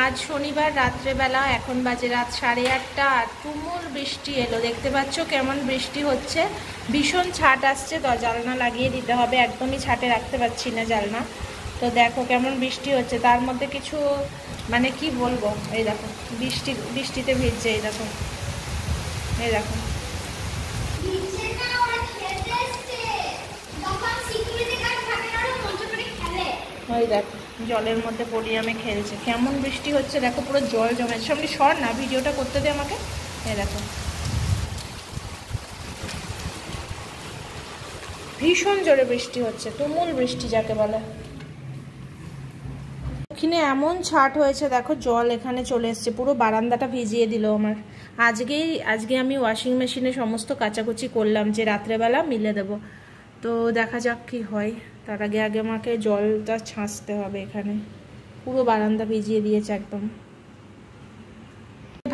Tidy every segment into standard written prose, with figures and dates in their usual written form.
আজ শনিবার রাত্রেবেলা, এখন বাজে রাত 8:30 আর তুমুল বৃষ্টি এলো। দেখতে পাচ্ছ কেমন বৃষ্টি হচ্ছে, ভীষণ ছাট আসছে। তো জানলা লাগিয়ে দিতে হবে, একদমই ছাটে রাখতে পারছি না জানলা। তো দেখো কেমন বৃষ্টি হচ্ছে, তার মধ্যে কিছু মানে কি বলবো, এই দেখো বৃষ্টিতে ভিজছে, এই দেখো এই দেখো। ওই দেখো জলের মধ্যে পলিয়ামে খেলছে, কেমন বৃষ্টি হচ্ছে দেখো, পুরো জল জমেছে। সামনে সর না, ভিডিওটা করতে দে আমাকে। এই দেখো ভীষণ জোরে বৃষ্টি হচ্ছে, তুমুল বৃষ্টি যাকে বলে। এখানে এমন ছাট হয়েছে দেখো, জল এখানে চলে এসছে, পুরো বারান্দাটা ভিজিয়ে দিল আমার। আজকে আমি ওয়াশিং মেশিনে সমস্ত কাচাকুচি করলাম যে রাত্রেবেলা মিলে দেব। তো দেখা যাক কি হয়, তার আগে আমাকে জলটা ছাঁচতে হবে। এখানে পুরো বারান্দা ভিজিয়ে দিয়েছে একদম।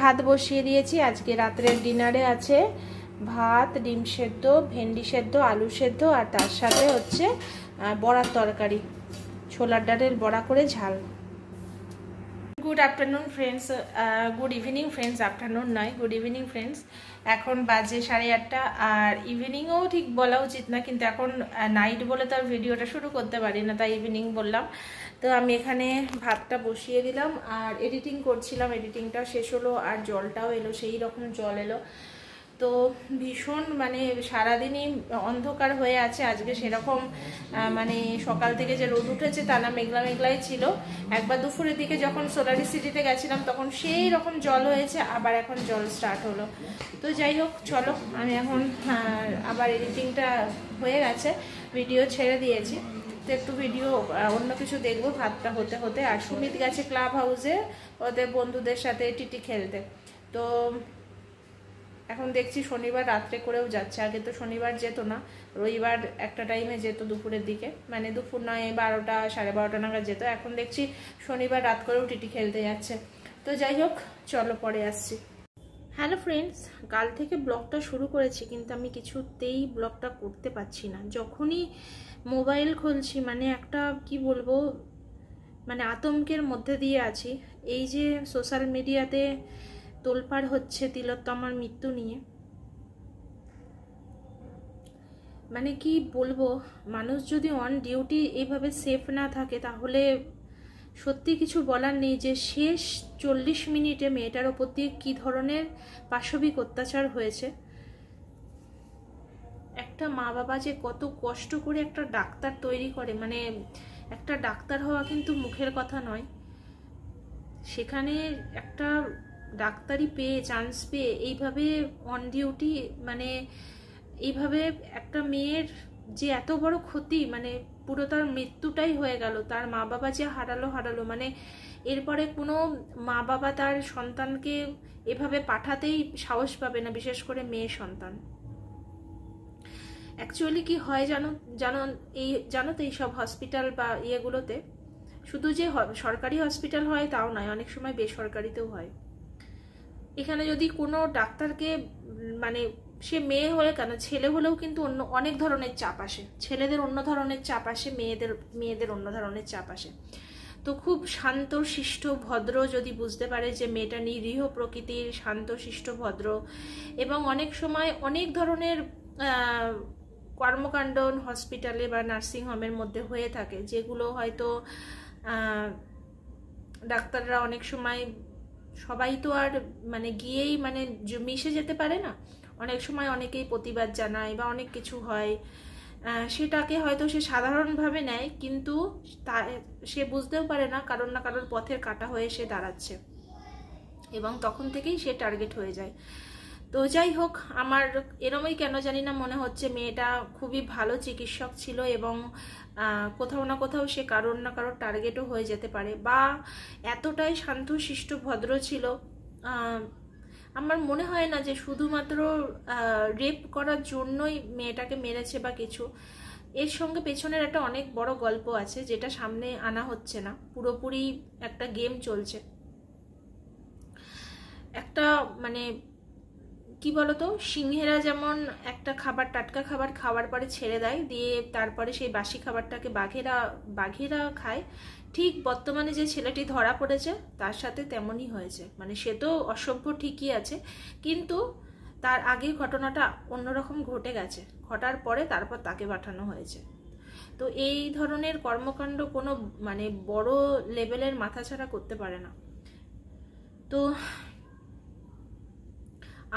ভাত বসিয়ে দিয়েছি। আজকে রাত্রের ডিনারে আছে ভাত, ডিম সেদ্ধ, ভেন্ডি সেদ্ধ, আলু সেদ্ধ, আর তার সাথে হচ্ছে বড়ার তরকারি, ছোলার ডালের বড়া করে ঝাল। Good afternoon friends, good evening friends, afternoon নয়, গুড ইভিনিং ফ্রেন্ডস। এখন বাজে 8:30, আর ইভিনিংও ঠিক বলা উচিত না, কিন্তু এখন নাইট বলে তো আর ভিডিওটা শুরু করতে পারি না, তাই ইভিনিং বললাম। তো আমি এখানে ভাতটা বসিয়ে দিলাম আর এডিটিং করছিলাম, এডিটিংটাও শেষ হলো আর জলটাও এলো, সেই রকম জল এলো। তো ভীষণ মানে সারাদিনই অন্ধকার হয়ে আছে আজকে, সেরকম মানে সকাল থেকে যে রোদ উঠেছে তা না, মেঘলা মেঘলাই ছিল। একবার দুপুরের দিকে যখন সোলারি সিটিতে গেছিলাম তখন সেই রকম জল হয়েছে, আবার এখন জল স্টার্ট হলো। তো যাই হোক চলো, আমি এখন আবার এডিটিংটা হয়ে গেছে, ভিডিও ছেড়ে দিয়েছি। তো একটু ভিডিও অন্য কিছু দেখবো ভাতটা হতে হতে। আর সুমিত গেছে ক্লাব হাউসে ওদের বন্ধুদের সাথে টিটি খেলতে। তো এখন দেখছি শনিবার রাত্রে করেও যাচ্ছে, আগে তো শনিবার যেত না, রবিবার একটা টাইমে যেত দুপুরের দিকে, মানে দুপুর নয় 12টা 12:30 নাগাদ যেত। এখন দেখছি শনিবার রাত করেও টিটি খেলতে যাচ্ছে। তো যাই হোক চলো পরে আসছি। হ্যালো ফ্রেন্ডস, কাল থেকে ব্লগটা শুরু করেছি, কিন্তু আমি কিছুতেই ব্লগটা করতে পারছি না। যখনই মোবাইল খুলছি মানে একটা কি বলবো, মানে আতঙ্কের মধ্যে দিয়ে আছি। এই যে সোশ্যাল মিডিয়াতে তোলপাড় হচ্ছে তিলোত্তমার মৃত্যু নিয়ে, মানে কি বলবো, মানুষ যদি অন ডিউটি এইভাবে সেফ না থাকে তাহলে সত্যি কিছু বলার নেই। যে শেষ 40 মিনিটে মেয়েটার ওপর দিয়ে কী ধরনের পাশবিক অত্যাচার হয়েছে। একটা মা বাবা যে কত কষ্ট করে একটা ডাক্তার তৈরি করে, মানে একটা ডাক্তার হওয়া কিন্তু মুখের কথা নয়, সেখানে একটা ডাক্তারি পেয়ে চান্স পেয়ে এইভাবে অন ডিউটি, মানে এইভাবে একটা মেয়ের যে এত বড় ক্ষতি, মানে পুরো তার মৃত্যুটাই হয়ে গেল, তার মা বাবা যে হারালো, মানে এরপরে কোনো মা বাবা তার সন্তানকে এভাবে পাঠাতেই সাহস পাবে না, বিশেষ করে মেয়ে সন্তান। অ্যাকচুয়ালি কি হয় জানো তো এইসব হসপিটাল বা ইয়েগুলোতে শুধু যে সরকারি হসপিটাল হয় তাও নয়, অনেক সময় বেসরকারিতেও হয়। এখানে যদি কোনো ডাক্তারকে, মানে সে মেয়ে হলে কেন, ছেলে হলেও কিন্তু অন্য অনেক ধরনের চাপ আসে, ছেলেদের অন্য ধরনের চাপ আসে, মেয়েদের অন্য ধরনের চাপ আসে। তো খুব শান্ত শিষ্ট ভদ্র যদি বুঝতে পারে যে মেয়েটা নিরীহ প্রকৃতির, শান্ত শিষ্ট ভদ্র, এবং অনেক সময় অনেক ধরনের কর্মকাণ্ড হসপিটালে বা নার্সিং হোমের মধ্যে হয়ে থাকে, যেগুলো হয়তো ডাক্তাররা অনেক সময়, সবাই তো আর মানে গিয়েই মানে মিশে যেতে পারে না, অনেক সময় অনেকেই প্রতিবাদ জানায় বা অনেক কিছু হয়, সেটাকে হয়তো সে সাধারণভাবে নেয়, কিন্তু সে বুঝতেও পারে না কারোর না কারোর পথের কাঁটা হয়ে সে দাঁড়াচ্ছে, এবং তখন থেকেই সে টার্গেট হয়ে যায়। তো যাই হোক, আমার এরমই কেন জানি না মনে হচ্ছে মেয়েটা খুবই ভালো চিকিৎসক ছিল, এবং কোথাও না কোথাও সে কারোর না কারোর টার্গেটও হয়ে যেতে পারে, বা এতটাই শান্ত শিষ্ট ভদ্র ছিল। আমার মনে হয় না যে শুধুমাত্র রেপ করার জন্যই মেয়েটাকে মেরেছে বা কিছু, এর সঙ্গে পেছনের একটা অনেক বড় গল্প আছে, যেটা সামনে আনা হচ্ছে না, পুরোপুরি একটা গেম চলছে। একটা মানে কি বলতো, সিংহেরা যেমন একটা খাবার, টাটকা খাবার খাওয়ার পরে ছেড়ে দেয়, দিয়ে তারপরে সেই বাসি খাবারটাকে বাঘেরা খায়, ঠিক বর্তমানে যে ছেলেটি ধরা পড়েছে তার সাথে তেমনই হয়েছে। মানে সে তো অসভ্য ঠিকই আছে, কিন্তু তার আগের ঘটনাটা অন্যরকম ঘটে গেছে, ঘটার পরে তারপর তাকে পাঠানো হয়েছে। তো এই ধরনের কর্মকাণ্ড কোনো মানে বড় লেভেলের মাথাছাড়া করতে পারে না। তো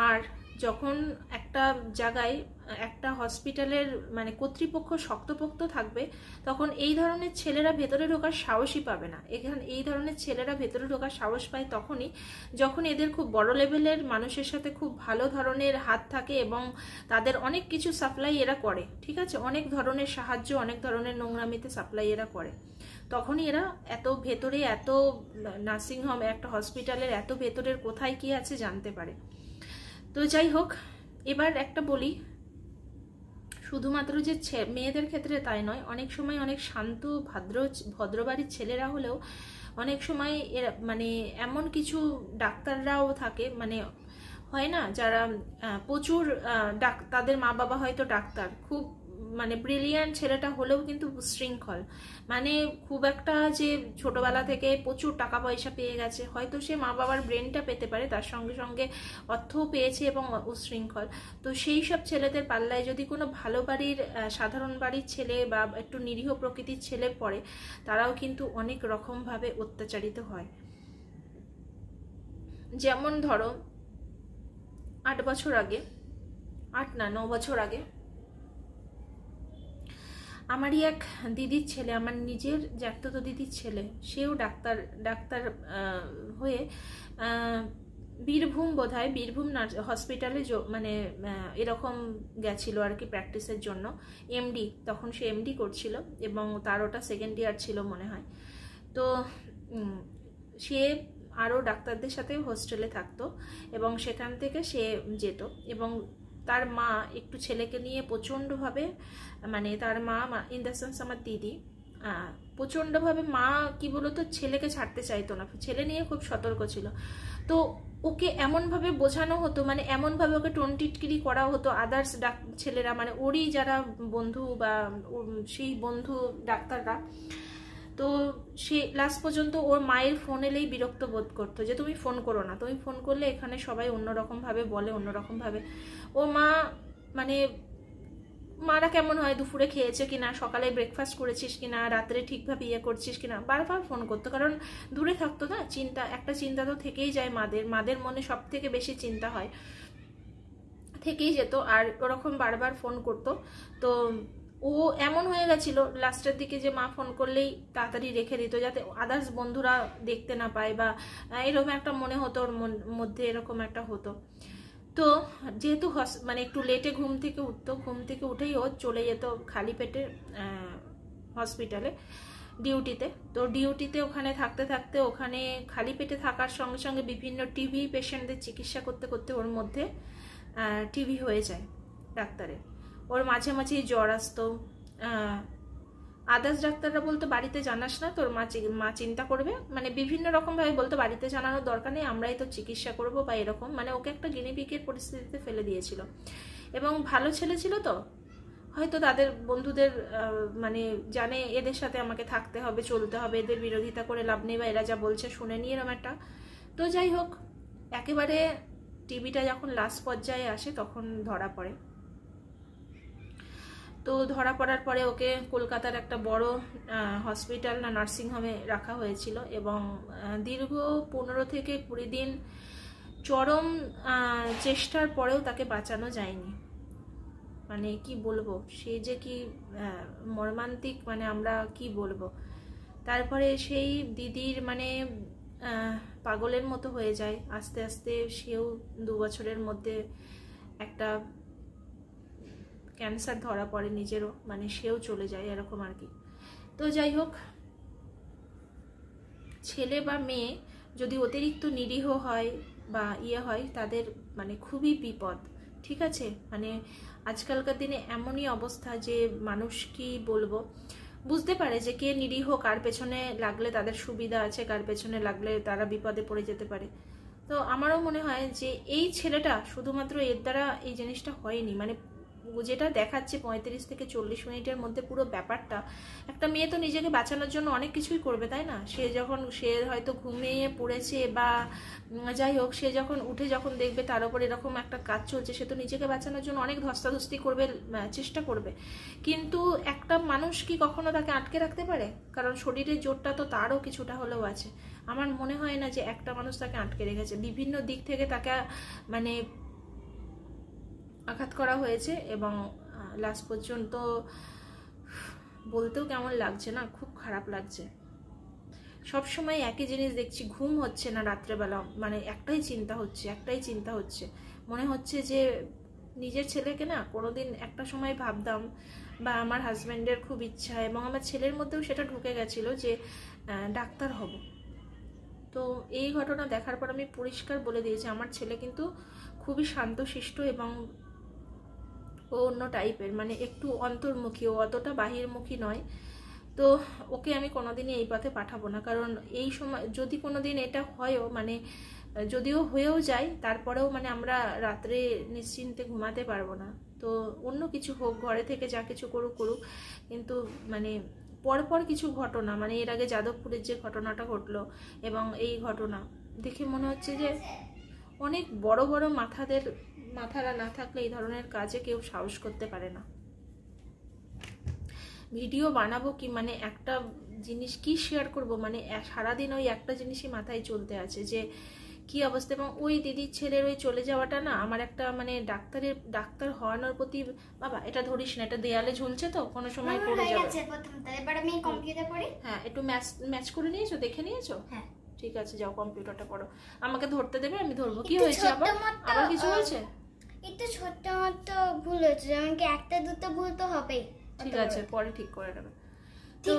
আর যখন একটা জায়গায় একটা হসপিটালের মানে কর্তৃপক্ষ শক্তপোক্ত থাকবে, তখন এই ধরনের ছেলেরা ভেতরে ঢোকার সাহসই পাবে না। এখানে এই ধরনের ছেলেরা ভেতরে ঢোকার সাহস পায় তখনই যখন এদের খুব বড় লেভেলের মানুষের সাথে খুব ভালো ধরনের হাত থাকে এবং তাদের অনেক কিছু সাপ্লাই এরা করে, ঠিক আছে, অনেক ধরনের সাহায্য, অনেক ধরনের নোংরামিতে সাপ্লাই এরা করে। তখনই এরা এত ভেতরে, এত নার্সিংহোম, একটা হসপিটালের এত ভেতরের কোথায় কি আছে জানতে পারে। তো যাই হোক, এবার একটা বলি, শুধুমাত্র যে মেয়েদের ক্ষেত্রে তাই নয়, অনেক সময় অনেক শান্ত ভদ্রবাড়ির ছেলেরা হলেও অনেক সময় এরা মানে এমন কিছু ডাক্তাররাও থাকে, মানে হয় না, যারা প্রচুর তাদের মা বাবা হয়তো ডাক্তার, খুব মানে ব্রিলিয়ান্ট ছেলেটা হলেও কিন্তু উচ্ছৃঙ্খল, মানে খুব একটা যে ছোটবেলা থেকে প্রচুর টাকা পয়সা পেয়ে গেছে, হয়তো সে মা বাবার ব্রেনটা পেতে পারে, তার সঙ্গে সঙ্গে অর্থও পেয়েছে এবং উচ্ছৃঙ্খল। তো সেই সব ছেলেদের পাল্লায় যদি কোনো ভালো বাড়ির সাধারণ বাড়ির ছেলে বা একটু নিরীহ প্রকৃতির ছেলে পড়ে, তারাও কিন্তু অনেক রকমভাবে অত্যাচারিত হয়। যেমন ধরো 8 বছর আগে, 9 বছর আগে আমারই এক দিদির ছেলে, আমার নিজের জ্যাঠতো দিদির ছেলে, সেও ডাক্তার হয়ে বীরভূম, বোধহয় বীরভূম হসপিটালে মানে এরকম গেছিল আর কি প্র্যাকটিসের জন্য, এমডি, তখন সে এমডি করছিল এবং তার ওটা 2nd ইয়ার ছিল মনে হয়। তো সে আরও ডাক্তারদের সাথে হোস্টেলে থাকতো এবং সেখান থেকে সে যেত, এবং তার মা একটু ছেলেকে নিয়ে প্রচণ্ডভাবে, মানে তার মা ইন দ্য সেন্স আমার দিদি, প্রচণ্ডভাবে মা কি বলতো ছেলেকে ছাড়তে চাইতো না, ছেলে নিয়ে খুব সতর্ক ছিল। তো ওকে এমনভাবে বোঝানো হতো, মানে এমনভাবে ওকে টিটকিরি করা হতো আদার্স ছেলেরা, মানে ওরই যারা বন্ধু বা সেই বন্ধু ডাক্তাররা। তো সে লাস্ট পর্যন্ত ওর মায়ের ফোন এলেই বিরক্ত বোধ করতো যে তুমি ফোন করো না, তুমি ফোন করলে এখানে সবাই অন্যরকমভাবে বলে, অন্যরকমভাবে। ও মা মানে মারা কেমন হয়, দুপুরে খেয়েছে কিনা, সকালে ব্রেকফাস্ট করেছিস কিনা, রাত্রে ঠিকভাবে করছিস কিনা, বারবার ফোন করতো, কারণ দূরে থাকতো না, একটা চিন্তা তো থেকেই যায় মাদের মনে সব থেকে বেশি চিন্তা হয়, থেকেই যেত, আর ওরকম বারবার ফোন করতো। তো ও এমন হয়ে গেছিল লাস্টের দিকে যে মা ফোন করলেই তাড়াতাড়ি রেখে দিত, যাতে আদার্স বন্ধুরা দেখতে না পায়, বা এরকম একটা মনে হতো ওর মধ্যে, এরকম একটা হতো। তো যেহেতু মানে একটু লেটে ঘুম থেকে উঠতো, ঘুম থেকে উঠেই ও চলে যেত খালি পেটে হসপিটালে ডিউটিতে। তো ডিউটিতে ওখানে থাকতে থাকতে, ওখানে খালি পেটে থাকার সঙ্গে সঙ্গে বিভিন্ন টিভি পেশেন্টদের চিকিৎসা করতে করতে ওর মধ্যে টিভি হয়ে যায় ডাক্তারের। ওর মাঝে মাঝেই জ্বর আসতো, আদার্স ডাক্তাররা বলতো বাড়িতে জানাস না, তোর মা চিন্তা করবে, মানে বিভিন্ন রকমভাবে বলতো বাড়িতে জানানোর দরকার নেই, আমরাই তো চিকিৎসা করবো বা এরকম, মানে ওকে একটা গিনিপিগের পরিস্থিতিতে ফেলে দিয়েছিল। এবং ভালো ছেলে ছিল তো, হয়তো তাদের বন্ধুদের মানে জানে এদের সাথে আমাকে থাকতে হবে, চলতে হবে, এদের বিরোধিতা করে লাভ নেই, বা এরা যা বলছে শুনে নিয়ে এরকম একটা। তো যাই হোক, একেবারে টিভিটা যখন লাস্ট পর্যায়ে আসে তখন ধরা পড়ে। তো ধরা পড়ার পরে ওকে কলকাতার একটা বড় হসপিটাল না নার্সিংহোমে রাখা হয়েছিল, এবং দীর্ঘ 15 থেকে 20 দিন চরম চেষ্টার পরেও তাকে বাঁচানো যায়নি। মানে কি বলবো, সে যে কি মর্মান্তিক, মানে আমরা কি বলবো। তারপরে সেই দিদির মানে পাগলের মতো হয়ে যায় আস্তে আস্তে, সেও 2 বছরের মধ্যে একটা ক্যান্সার ধরা পড়ে নিজেরও, মানে সেও চলে যায় এরকম আর কি। তো যাই হোক, ছেলে বা মেয়ে যদি অতিরিক্ত নিরীহ হয় বা হয়, তাদের মানে খুবই বিপদ, ঠিক আছে। মানে আজকালকার দিনে এমনই অবস্থা যে মানুষ কি বলবো, বুঝতে পারে যে কে নিরীহ, কার পেছনে লাগলে তাদের সুবিধা আছে, কার পেছনে লাগলে তারা বিপদে পড়ে যেতে পারে। তো আমারও মনে হয় যে এই ছেলেটা শুধুমাত্র এর দ্বারা এই জিনিসটা হয়নি, মানে যেটা দেখাচ্ছে 35 থেকে 40 মিনিটের মধ্যে পুরো ব্যাপারটা, একটা মেয়ে তো নিজেকে বাঁচানোর জন্য অনেক কিছুই করবে, তাই না? সে হয়তো ঘুমিয়ে পড়েছে বা যাই হোক, সে যখন উঠে যখন দেখবে তার উপর এরকম একটা কাজ চলছে, সে তো নিজেকে বাঁচানোর জন্য অনেক ধস্তাধস্তি করবে, চেষ্টা করবে। কিন্তু একটা মানুষ কি কখনো তাকে আটকে রাখতে পারে? কারণ শরীরের জোরটা তো তারও কিছুটা হলেও আছে। আমার মনে হয় না যে একটা মানুষ তাকে আটকে রেখেছে, বিভিন্ন দিক থেকে তাকে মানে আঘাত করা হয়েছে। এবং লাস্ট পর্যন্ত বলতেও কেমন লাগছে না, খুব খারাপ লাগছে। সব সময় একই জিনিস দেখছি, ঘুম হচ্ছে না রাত্রেবেলা, মানে একটাই চিন্তা হচ্ছে। মনে হচ্ছে যে নিজের ছেলেকে না, কোনোদিন একটা সময় ভাবতাম, বা আমার হাজব্যান্ডের খুব ইচ্ছা এবং আমার ছেলের মধ্যেও সেটা ঢুকে গেছিল যে ডাক্তার হব। তো এই ঘটনা দেখার পর আমি পরিষ্কার বলে দিয়েছি, আমার ছেলে কিন্তু খুবই শান্তশিষ্ট এবং ও অন্য টাইপের, মানে একটু অন্তর্মুখী, ও অতটা বাহিরমুখী নয়। তো ওকে আমি কোনোদিনই এই পথে পাঠাবো না, কারণ এই সময় যদি কোনোদিন এটা হয়ও, মানে যদিও হয়েও যায়, তারপরেও মানে আমরা রাত্রে নিশ্চিন্তে ঘুমাতে পারবো না। তো অন্য কিছু হোক, ঘরে থেকে যা কিছু করুক, কিন্তু মানে পরপর কিছু ঘটনা, মানে এর আগে যাদবপুরের যে ঘটনাটা ঘটলো এবং এই ঘটনা দেখে মনে হচ্ছে যে অনেক বড় বড় মাথারা না থাকলে এই ধরনের কাজে কেউ সাহস করতে পারে না। ভিডিও বানাবো কি, মানে একটা জিনিস কি শেয়ার করব, মানে সারাদিন ওই একটা জিনিসই মাথায় চলতে আছে যে কি অবস্থা। এবং ওই দিদির ছেলের ওই চলে যাওয়াটা না, আমার একটা মানে ডাক্তার হওয়ানোর প্রতি, বাবা এটা ধরিস না, এটা দেয়ালে ঝুলছে তো কোনো সময় পড়ে যাবে। এবার আমি কম্পিউটার পড়ি। হ্যাঁ, একটু ম্যাচ করে নিয়েছো, দেখে নিয়েছো? হ্যাঁ ঠিক আছে, যাও কম্পিউটারটা পড়ো। আমাকে ধরতে দেবে, আমি ধরবো। কি হয়েছে আবার কিছু হয়েছে? একটু ছোট্ট মতো ভুল হয়েছে, যেমন কি একটা দুটো ভুল তো হবেই। ঠিক আছে, পরে ঠিক করে নেবে। তো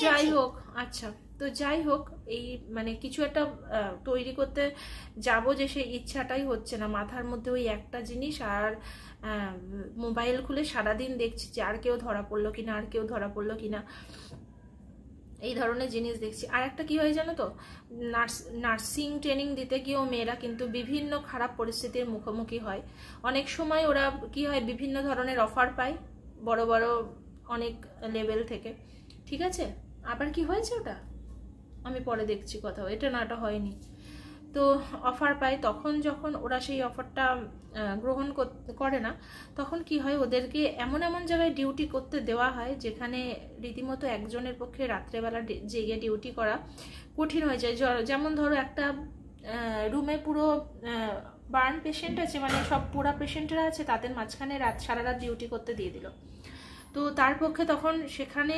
যাই হোক, আচ্ছা, তো যাই হোক, এই মানে কিছু একটা তৈরি করতে যাব, যে সেই ইচ্ছাটাই হচ্ছে না। মাথার মধ্যে ওই একটা জিনিস, আর মোবাইল খুলে সারাদিন দেখছি যে আর কেউ ধরা পড়লো কিনা, এই ধরনের জিনিস দেখছি। আর একটা কি হয় জানো তো, নার্সিং ট্রেনিং দিতে গিয়েও মেয়েরা কিন্তু বিভিন্ন খারাপ পরিস্থিতির মুখোমুখি হয়। অনেক সময় ওরা কি হয়, বিভিন্ন ধরনের অফার পায় বড় বড় অনেক লেভেল থেকে, ঠিক আছে? আবার কি হয়েছে ওটা আমি পরে দেখছি, কোথাও এটা না, এটা হয়নি। তো অফার পায়, তখন যখন ওরা সেই অফারটা গ্রহণ করে না, তখন কি হয়, ওদেরকে এমন জায়গায় ডিউটি করতে দেওয়া হয় যেখানে রীতিমতো একজনের পক্ষে রাত্রেবেলা জেগে ডিউটি করা কঠিন হয়ে যায়। যেমন ধরো একটা রুমে পুরো বার্ন পেশেন্ট আছে, মানে সব পোড়া পেশেন্টরা আছে, তাদের মাঝখানে সারা রাত ডিউটি করতে দিয়ে দিল। তো তার পক্ষে তখন সেখানে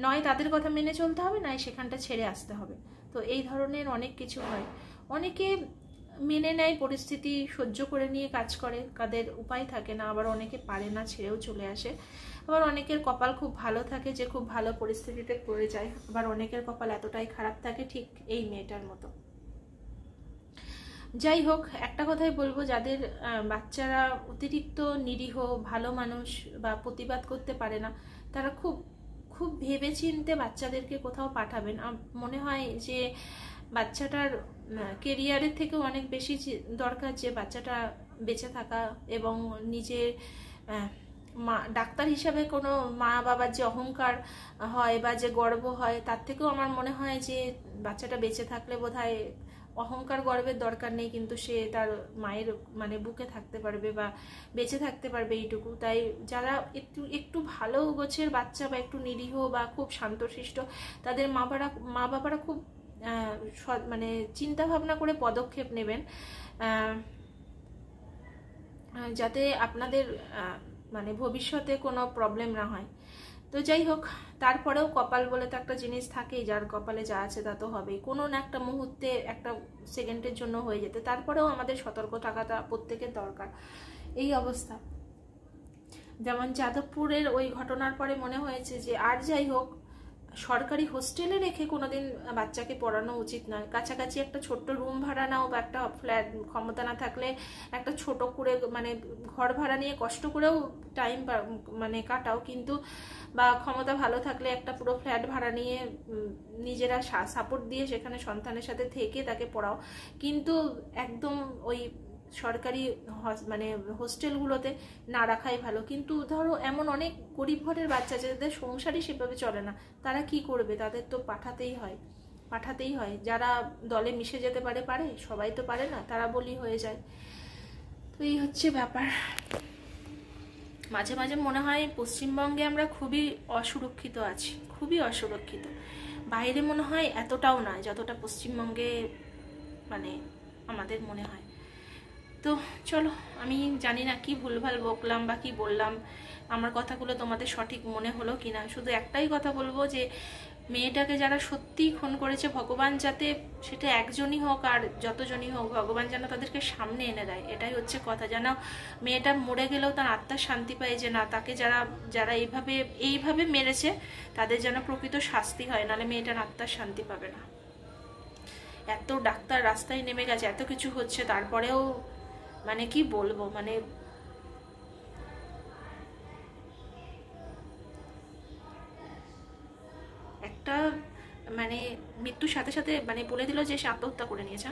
নয় তাদের কথা মেনে চলতে হবে, নয় সেখানটা ছেড়ে আসতে হবে। তো এই ধরনের অনেক কিছু হয়। অনেকে মেনে নেয়, পরিস্থিতি সহ্য করে নিয়ে কাজ করে, কাদের উপায় থাকে না, আবার অনেকে পারে না, ছেড়েও চলে আসে। আবার অনেকের কপাল খুব ভালো থাকে যে খুব ভালো পরিস্থিতিতে পড়ে যায়, আবার অনেকের কপাল এতটাই খারাপ থাকে, ঠিক এই মেয়েটার মতো। যাই হোক, একটা কথাই বলবো, যাদের বাচ্চারা অতিরিক্ত নিরীহ, ভালো মানুষ বা প্রতিবাদ করতে পারে না, তারা খুব খুব ভেবেচিন্তে বাচ্চাদেরকে কোথাও পাঠাবেন। মনে হয় যে বাচ্চাটার কেরিয়ারের থেকেও অনেক বেশি দরকার যে বাচ্চাটা বেঁচে থাকা, এবং নিজের ডাক্তার হিসাবে কোনো মা বাবার যে অহংকার হয় বা যে গর্ব হয়, তার থেকেও আমার মনে হয় যে বাচ্চাটা বেঁচে থাকলে বোধহয় অহংকার গর্বের দরকার নেই, কিন্তু সে তার মায়ের মানে বুকে থাকতে পারবে বা বেঁচে থাকতে পারবে, এইটুকু। তাই যারা একটু ভালো গোছের বাচ্চা বা একটু নিরীহ বা খুব শান্তশিষ্ট, তাদের মা বাবারা খুব মানে চিন্তা ভাবনা করে পদক্ষেপ নেবেন, যাতে আপনাদের মানে ভবিষ্যতে কোনো প্রবলেম না হয়। তো যাই হোক, তারপরেও কপাল বলে তো একটা জিনিস থাকেই, যার কপালে যা আছে তা তো হবেই, কোনো না একটা মুহূর্তে, একটা সেকেন্ডের জন্য হয়ে যেতে। তারপরেও আমাদের সতর্ক থাকাটা প্রত্যেকের দরকার। এই অবস্থা, যেমন যাদবপুরের ওই ঘটনার পরে মনে হয়েছে যে আর যাই হোক, সরকারি হোস্টেলে রেখে কোনোদিন বাচ্চাকে পড়ানো উচিত নয়। কাছাকাছি একটা ছোট্ট রুম ভাড়া নাও, বা একটা ফ্ল্যাট, ক্ষমতা না থাকলে একটা ছোট করে মানে ঘর ভাড়া নিয়ে কষ্ট করেও টাইম মানে কাটাও, কিন্তু বা ক্ষমতা ভালো থাকলে একটা পুরো ফ্ল্যাট ভাড়া নিয়ে নিজেরা সাপোর্ট দিয়ে সেখানে সন্তানের সাথে থেকে তাকে পড়াও। কিন্তু একদম ওই সরকারি মানে হোস্টেলগুলোতে না রাখাই ভালো। কিন্তু ধরো এমন অনেক গরিব ঘরের বাচ্চা যাদের সংসারই সেভাবে চলে না, তারা কি করবে? তাদের তো পাঠাতেই হয়। যারা দলে মিশে যেতে পারে, সবাই তো পারে না, তারা বলি হয়ে যায়। তো এই হচ্ছে ব্যাপার। মাঝে মাঝে মনে হয় পশ্চিমবঙ্গে আমরা খুবই অসুরক্ষিত আছি, খুবই অসুরক্ষিত। বাইরে মনে হয় এতটাও নয় যতটা পশ্চিমবঙ্গে মানে আমাদের মনে হয়। তো চলো, আমি জানি না কি ভুলভাল বকলাম বা কি বললাম, আমার কথাগুলো তোমাদের সঠিক মনে হলো কিনা। শুধু একটাই কথা বলবো যে মেয়েটাকে যারা সত্যিই খুন করেছে, ভগবান যাতে সেটা একজনই হোক আর যতজনই হোক, ভগবান যেন তাদেরকে সামনে এনে দেয়। এটাই হচ্ছে কথা। যেন মেয়েটা মরে গেলেও তার আত্মার শান্তি পায় যে না, তাকে যারা এইভাবে মেরেছে তাদের যেন প্রকৃত শাস্তি হয়, নাহলে মেয়েটার আত্মার শান্তি পাবে না। এত ডাক্তার রাস্তায় নেমে গেছে, এত কিছু হচ্ছে, তারপরেও মানে কি বলবো, মানে একটা মানে মৃত্যুর সাথে সাথে মানে বলে দিল যে সে আত্মহত্যা করে নিয়েছে।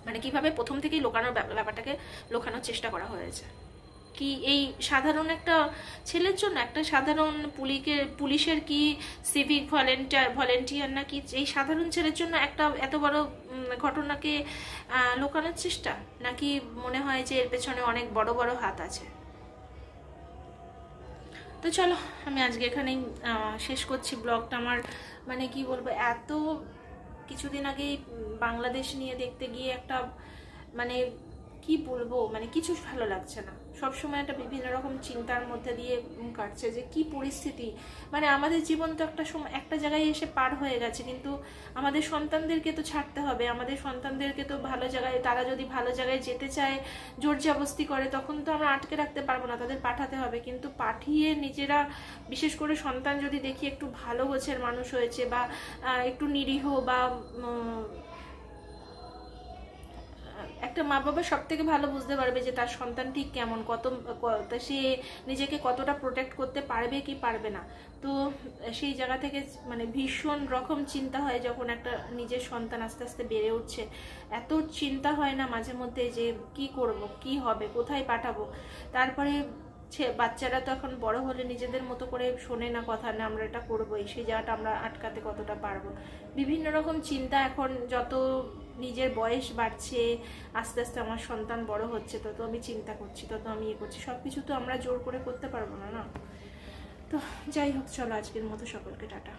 মানে কিভাবে প্রথম থেকেই লোকানোর ব্যাপারটাকে লোকানোর চেষ্টা করা হয়েছে। কি এই সাধারণ একটা ছেলের জন্য, একটা সাধারণ পুলিশের কি সিভিক ভলেন্টিয়ার নাকি, এই সাধারণ ছেলের জন্য একটা এত বড় ঘটনাকে লোকানোর চেষ্টা? নাকি মনে হয় যে এর পেছনে অনেক বড় বড় হাত আছে? তো চলো, আমি আজকে এখানেই শেষ করছি ব্লগটা। আমার মানে কি বলবো, এত কিছুদিন আগেই বাংলাদেশ নিয়ে দেখতে গিয়ে একটা মানে কি বলবো, মানে কিছু ভালো লাগছে না। সবসময় একটা বিভিন্ন রকম চিন্তার মধ্যে দিয়ে কাটছে যে কি পরিস্থিতি। মানে আমাদের জীবন তো একটা জায়গায় এসে পার হয়ে গেছে, কিন্তু আমাদের সন্তানদেরকে তো ছাড়তে হবে। আমাদের সন্তানদেরকে তো ভালো জায়গায়, তারা যদি ভালো জায়গায় যেতে চায়, জোর জবরদস্তি করে, তখন তো আমরা আটকে রাখতে পারবো না, তাদের পাঠাতে হবে। কিন্তু পাঠিয়ে নিজেরা, বিশেষ করে সন্তান যদি দেখি একটু ভালো গোছের মানুষ হয়েছে, বা একটু নিরীহ, বা একটা মা বাবা সব থেকে ভালো বুঝতে পারবে যে তার সন্তান ঠিক কেমন, সে নিজেকে কতটা প্রোটেক্ট করতে পারবে কি পারবে না। তো সেই জায়গা থেকে মানে ভীষণ রকম চিন্তা হয় যখন একটা নিজের সন্তান আস্তে আস্তে বেড়ে উঠছে। এত চিন্তা হয় না মাঝে মধ্যে যে কি করব, কি হবে, কোথায় পাঠাবো। তারপরে বাচ্চারা তো এখন বড় হলে নিজেদের মতো করে শোনে না কথা, না আমরা এটা করবোই, সেই জায়গাটা আমরা আটকাতে কতটা পারবো। বিভিন্ন রকম চিন্তা। এখন যত নিজের বয়স বাড়ছে, আস্তে আস্তে আমার সন্তান বড় হচ্ছে, তত আমি চিন্তা করছি, তত আমি করছি। সব কিছু তো আমরা জোর করে করতে পারবো না। তো যাই হোক, চলো আজকের মতো সকলকে টাটা।